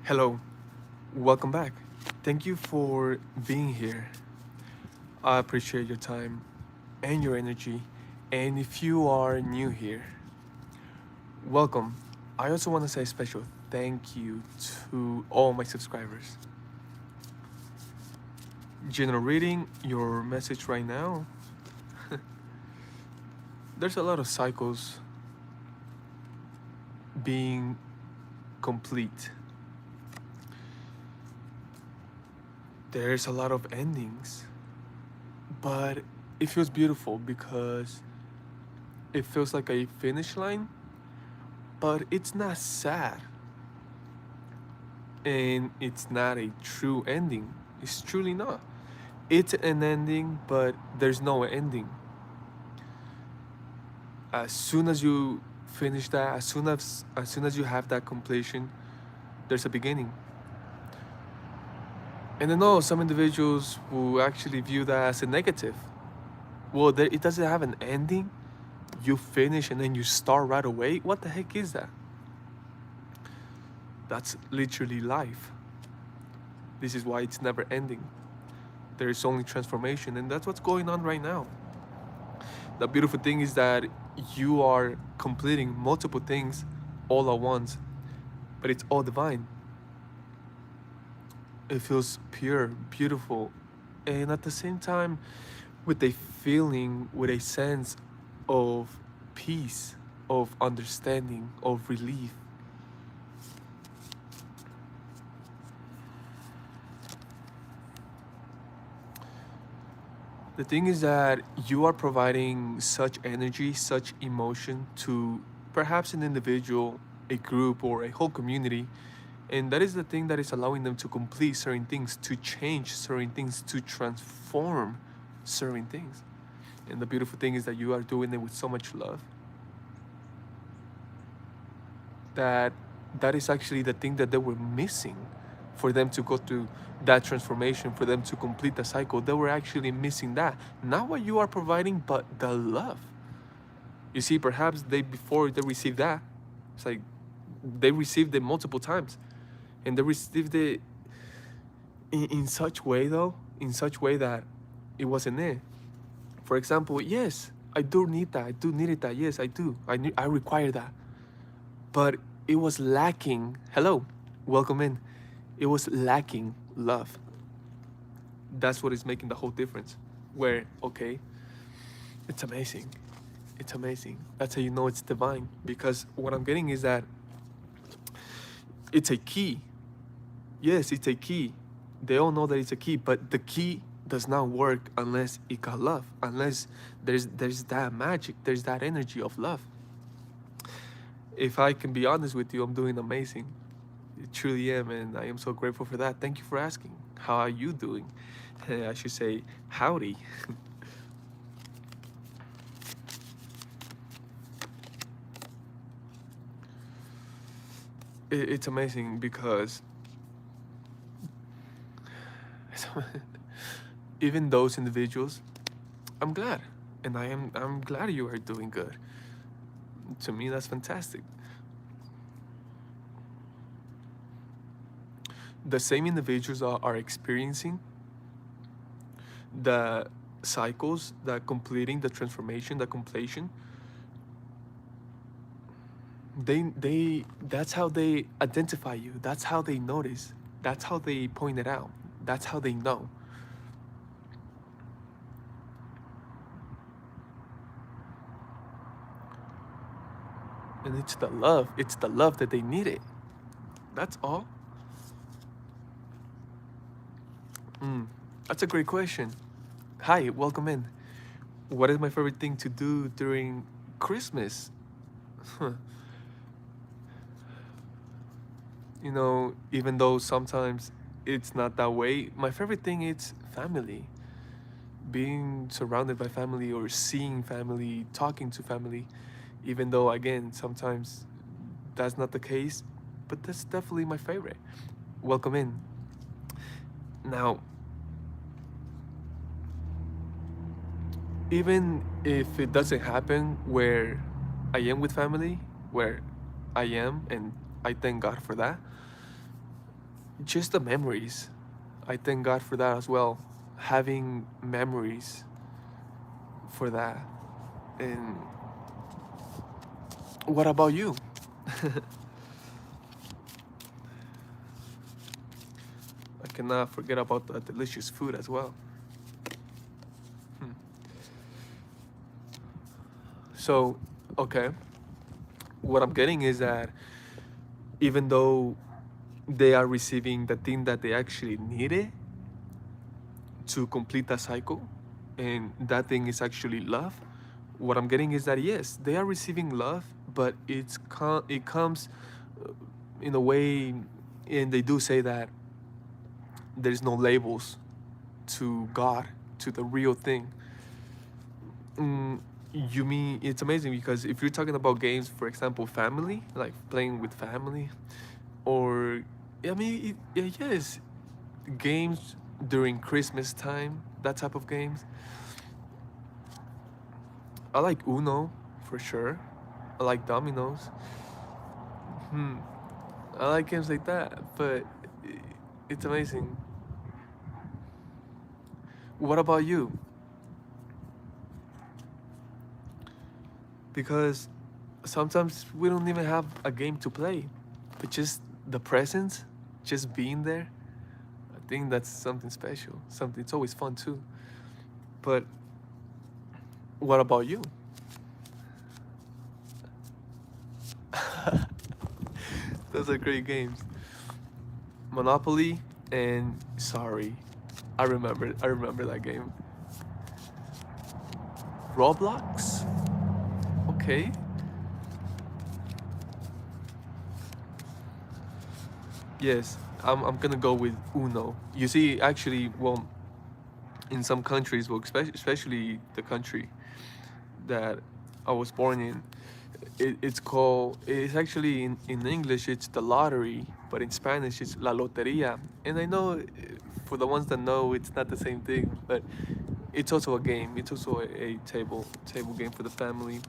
Hello, welcome back. Thank you for being here. I appreciate your time and your energy. And if you are new here, welcome. I also want to say a special thank you to all my subscribers. Reading your message right now, there's a lot of cycles being complete. There's a lot of endings, but it feels beautiful because it feels like a finish line, but it's not sad and it's not a true ending. It's truly not. It's an ending, but there's no ending. As soon as you finish that, as soon as you have that completion, there's a beginning. And I know some individuals who actually view that as a negative. Well, it doesn't have an ending. You finish and then you start right away. What the heck is that? That's literally life. This is why it's never ending. There is only transformation, and that's what's going on right now. The beautiful thing is that you are completing multiple things all at once, but it's all divine. It feels pure, beautiful, and at the same time, with a feeling, with a sense of peace, of understanding, of relief. The thing is that you are providing such energy, such emotion to perhaps an individual, a group, or a whole community. And that is the thing that is allowing them to complete certain things, to change certain things, to transform certain things. And the beautiful thing is that you are doing it with so much love that that is actually the thing that they were missing for them to go through that transformation, for them to complete the cycle. They were actually missing that. Not what you are providing, but the love. You see, perhaps they before they received that, it's like they received it multiple times. And they received it in such way though, in such way that it wasn't it. For example, yes, I do need that. I do need it that. Yes, I do. I require that. But it was lacking. Hello, welcome in. It was lacking love. That's what is making the whole difference. Where, okay, it's amazing. It's amazing. That's how you know it's divine. Because what I'm getting is that it's a key. Yes, it's a key. They all know that it's a key, but the key does not work unless it got love, unless there's that magic, there's that energy of love. If I can be honest with you, I'm doing amazing. I truly am, and I am so grateful for that. Thank you for asking. How are you doing? I should say howdy. It's amazing because even those individuals, I'm glad, and I'm glad you are doing good. To me, that's fantastic. The same individuals are experiencing the cycles, the completing, the transformation, the completion. They that's how they identify you. That's how they notice. That's how they point it out. That's how they know. And it's the love. It's the love that they needed. That's all. That's a great question. Hi, welcome in. What is my favorite thing to do during Christmas? Huh. You know, even though sometimes it's not that way, my favorite thing is family. Being surrounded by family or seeing family, talking to family, even though again sometimes that's not the case, but that's definitely my favorite. Welcome in. Now, even if it doesn't happen where I am with family, where I am, and I thank God for that, just the memories. I thank God for that as well. Having memories for that. And what about you? I cannot forget about the delicious food as well. Hmm. So, okay, what I'm getting is that even though they are receiving the thing that they actually needed to complete that cycle, and that thing is actually love, what I'm getting is that yes, they are receiving love, but it comes uh, in a way, and they do say that there's no labels to God, to the real thing. Mm, you mean it's amazing because if you're talking about games, for example, family, like playing with family, or I mean, yes, games during Christmas time, that type of games. I like Uno for sure. I like Dominoes. Hmm. I like games like that, but it's amazing. What about you? Because sometimes we don't even have a game to play, but just the presence, just being there. I think that's something special. Something it's always fun too. But what about you? Those are great games. Monopoly and sorry, I remember that game. Roblox? Okay. Yes, I'm gonna go with Uno. You see, actually, well, in some countries, well, especially the country that I was born in, it's actually in English, it's the lottery, but in Spanish, it's la loteria. And I know for the ones that know, it's not the same thing, but it's also a game. It's also a table game for the family.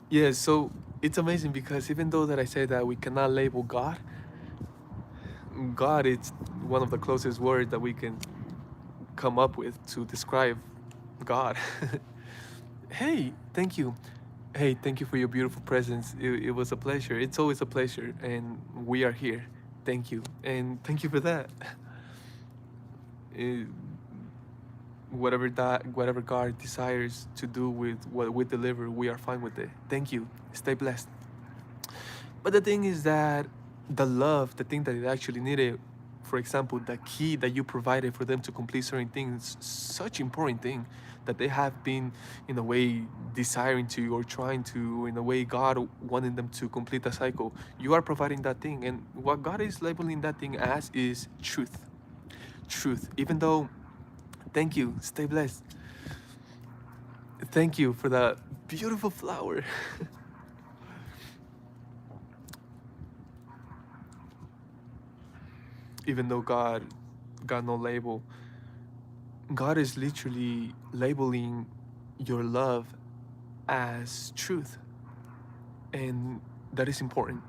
Yeah, so it's amazing because even though that I say that we cannot label God, God it's one of the closest words that we can come up with to describe God. Hey, thank you. Hey, thank you for your beautiful presence. It was a pleasure. It's always a pleasure, and we are here. Thank you, and thank you for that. Eh, whatever God desires to do with what we deliver, we are fine with it. Thank you. Stay blessed. But the thing is that the love, the thing that it actually needed, for example, the key that you provided for them to complete certain things, such important thing that they have been in a way desiring to or trying to, in a way God wanting them to complete the cycle. You are providing that thing, and what God is labeling that thing as is truth. Truth. Even though, thank you. Stay blessed. Thank you for that beautiful flower. Even though God got no label, God is literally labeling your love as truth. And that is important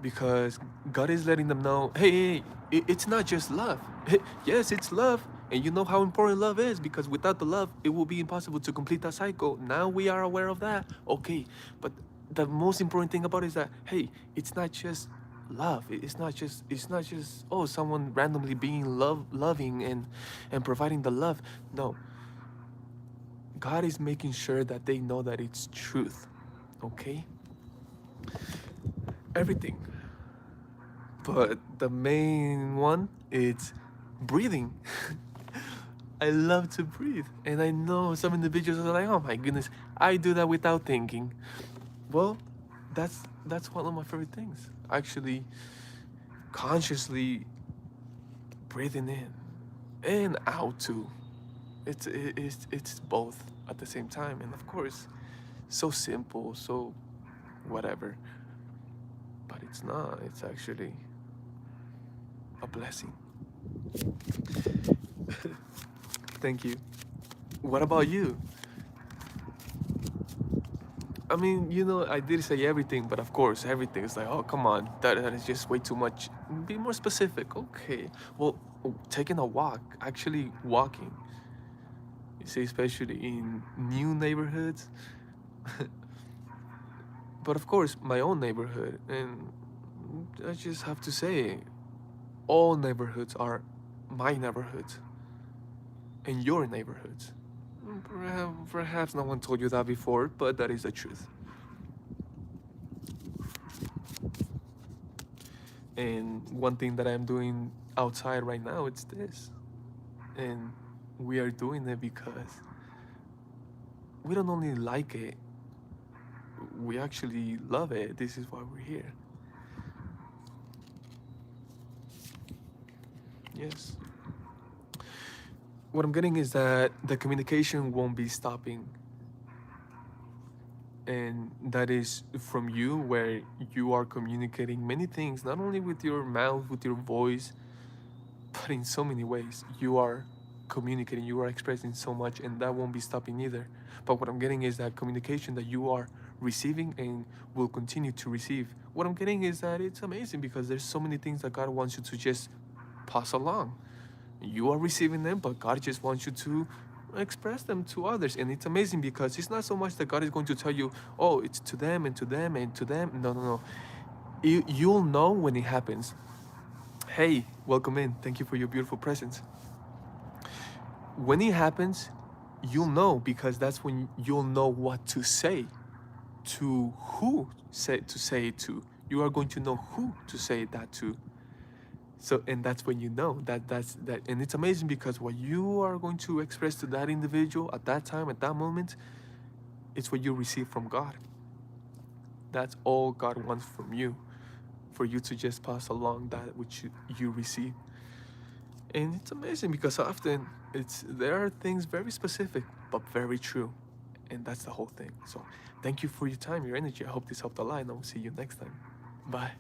because God is letting them know hey, it's not just love. Yes, it's love. And you know how important love is because without the love, it will be impossible to complete that cycle. Now we are aware of that. Okay. But the most important thing about it is that, hey, it's not just love. It's not just oh someone randomly being loving and providing the love. No, God is making sure that they know that it's truth. Okay? Everything. But the main one is breathing. I love to breathe. And I know some individuals are like, oh my goodness, I do that without thinking. Well, that's one of my favorite things. Actually consciously breathing in and out too. It's both at the same time. And of course, so simple, so whatever. But it's not. It's actually a blessing. Thank you. What about you? I mean, I did say everything, but of course, everything is like, oh, come on, that is just way too much. Be more specific. Okay. Well, taking a walk, actually walking, you see, especially in new neighborhoods. But of course, my own neighborhood. And I just have to say, all neighborhoods are my neighborhoods and your neighborhoods. Perhaps no one told you that before, but that is the truth. And one thing that I'm doing outside right now, it's this. And we are doing it because we don't only like it, we actually love it. This is why we're here. Yes. What I'm getting is that the communication won't be stopping. And that is from you, where you are communicating many things, not only with your mouth, with your voice, but in so many ways. You are communicating, you are expressing so much, and that won't be stopping either. But what I'm getting is that communication that you are receiving and will continue to receive. What I'm getting is that it's amazing because there's so many things that God wants you to just pass along. You are receiving them, but God just wants you to express them to others. And it's amazing because it's not so much that God is going to tell you, oh, it's to them and to them and to them. No, no, no. You'll know when it happens. Hey, welcome in. Thank you for your beautiful presence. When it happens, you'll know, because that's when you'll know what to say, to who to say it to. You are going to know who to say that to. So, and that's when you know that's that. And it's amazing because what you are going to express to that individual at that time, at that moment, it's what you receive from God. That's all God wants from you, for you to just pass along that which you receive. And it's amazing because often there are things very specific but very true, and that's the whole thing. So thank you for your time, your energy. I hope this helped a lot, and I will see you next time. Bye.